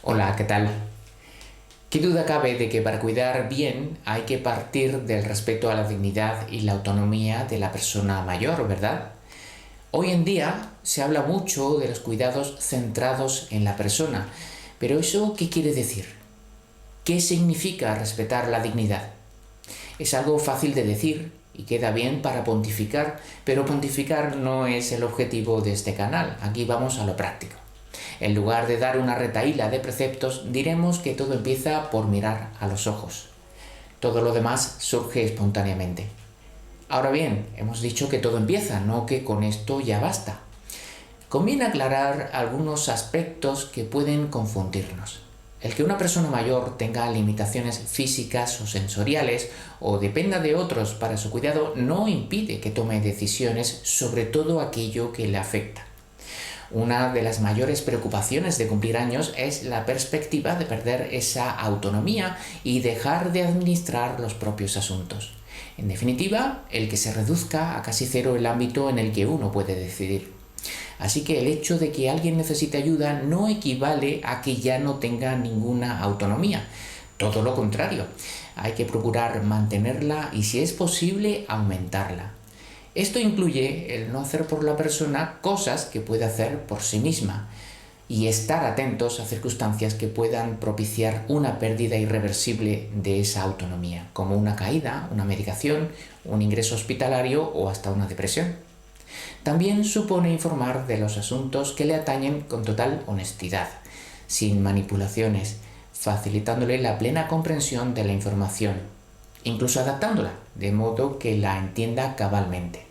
Hola, ¿qué tal? ¿Qué duda cabe de que para cuidar bien hay que partir del respeto a la dignidad y la autonomía de la persona mayor, ¿verdad? Hoy en día se habla mucho de los cuidados centrados en la persona, pero ¿eso qué quiere decir? ¿Qué significa respetar la dignidad? Es algo fácil de decir y queda bien para pontificar, pero pontificar no es el objetivo de este canal. Aquí vamos a lo práctico. En lugar de dar una retahíla de preceptos, diremos que todo empieza por mirar a los ojos. Todo lo demás surge espontáneamente. Ahora bien, hemos dicho que todo empieza, no que con esto ya basta. Conviene aclarar algunos aspectos que pueden confundirnos. El que una persona mayor tenga limitaciones físicas o sensoriales o dependa de otros para su cuidado no impide que tome decisiones sobre todo aquello que le afecta. Una de las mayores preocupaciones de cumplir años es la perspectiva de perder esa autonomía y dejar de administrar los propios asuntos. En definitiva, el que se reduzca a casi cero el ámbito en el que uno puede decidir. Así que el hecho de que alguien necesite ayuda no equivale a que ya no tenga ninguna autonomía. Todo lo contrario, hay que procurar mantenerla y, si es posible, aumentarla. Esto incluye el no hacer por la persona cosas que puede hacer por sí misma y estar atentos a circunstancias que puedan propiciar una pérdida irreversible de esa autonomía, como una caída, una medicación, un ingreso hospitalario o hasta una depresión. También supone informar de los asuntos que le atañen con total honestidad, sin manipulaciones, facilitándole la plena comprensión de la información, incluso adaptándola, de modo que la entienda cabalmente.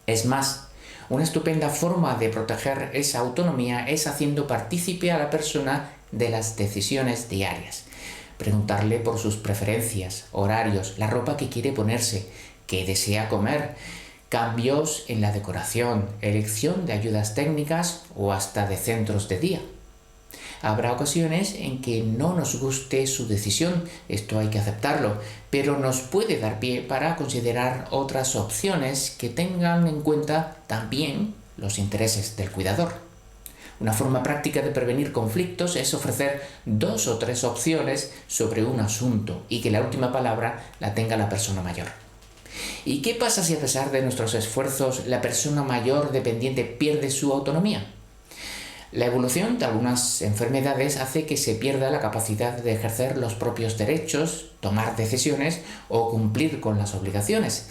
Es más, una estupenda forma de proteger esa autonomía es haciendo partícipe a la persona de las decisiones diarias. Preguntarle por sus preferencias, horarios, la ropa que quiere ponerse, qué desea comer, cambios en la decoración, elección de ayudas técnicas o hasta de centros de día. Habrá ocasiones en que no nos guste su decisión, esto hay que aceptarlo, pero nos puede dar pie para considerar otras opciones que tengan en cuenta también los intereses del cuidador. Una forma práctica de prevenir conflictos es ofrecer 2 o 3 opciones sobre un asunto y que la última palabra la tenga la persona mayor. ¿Y qué pasa si, a pesar de nuestros esfuerzos, la persona mayor dependiente pierde su autonomía? La evolución de algunas enfermedades hace que se pierda la capacidad de ejercer los propios derechos, tomar decisiones o cumplir con las obligaciones.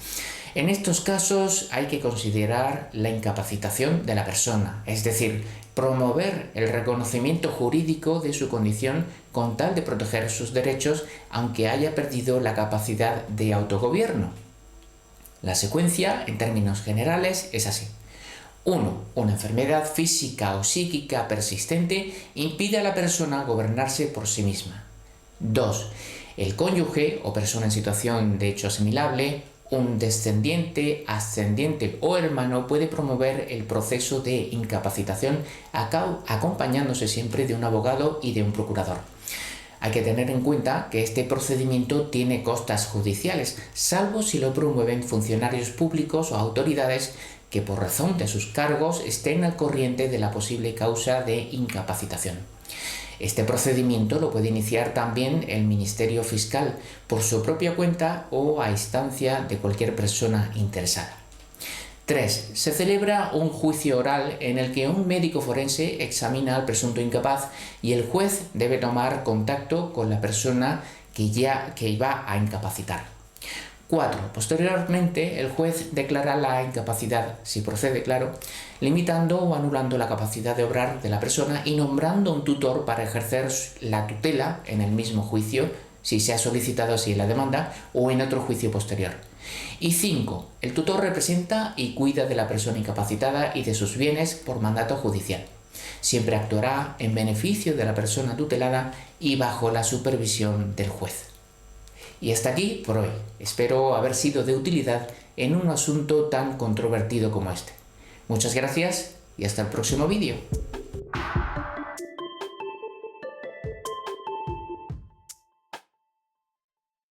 En estos casos hay que considerar la incapacitación de la persona, es decir, promover el reconocimiento jurídico de su condición con tal de proteger sus derechos aunque haya perdido la capacidad de autogobierno. La secuencia, en términos generales, es así. 1. Una enfermedad física o psíquica persistente impide a la persona gobernarse por sí misma. 2. El cónyuge o persona en situación de hecho asimilable, un descendiente, ascendiente o hermano puede promover el proceso de incapacitación acompañándose siempre de un abogado y de un procurador. Hay que tener en cuenta que este procedimiento tiene costas judiciales, salvo si lo promueven funcionarios públicos o autoridades que por razón de sus cargos estén al corriente de la posible causa de incapacitación. Este procedimiento lo puede iniciar también el Ministerio Fiscal por su propia cuenta o a instancia de cualquier persona interesada. 3. Se celebra un juicio oral en el que un médico forense examina al presunto incapaz y el juez debe tomar contacto con la persona que va a incapacitar. 4. Posteriormente, el juez declara la incapacidad, si procede, claro, limitando o anulando la capacidad de obrar de la persona y nombrando un tutor para ejercer la tutela en el mismo juicio, si se ha solicitado así la demanda, o en otro juicio posterior. Y 5. El tutor representa y cuida de la persona incapacitada y de sus bienes por mandato judicial. Siempre actuará en beneficio de la persona tutelada y bajo la supervisión del juez. Y hasta aquí por hoy. Espero haber sido de utilidad en un asunto tan controvertido como este. Muchas gracias y hasta el próximo vídeo.